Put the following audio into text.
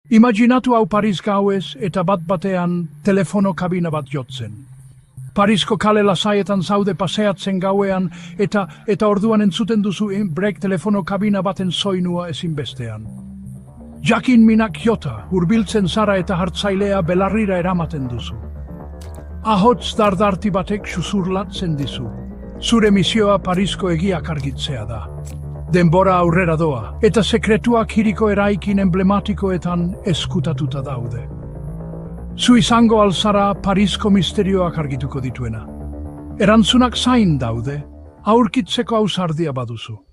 Imaginatu hau Paris gauez eta bat batean telefono kabina bat jotzen. Parisko kale lasaietan zaude paseatzen gauean eta orduan entzuten duzu break telefono kabina baten soinua ezinbestean. Jakin minak jota, hurbiltzen zara eta hartzailea belarrira eramaten duzu. Ahots dardarti batek susurlatzen dizu. Zure misioa Parisko egiak argitzea da. Denbora aurrera doa, eta sekretuak hiriko eraikin emblematikoetan eskutatuta daude. Zu izango alzara Parisko misterioak argituko dituena. Erantzunak zain daude, aurkitzeko ausardia baduzu.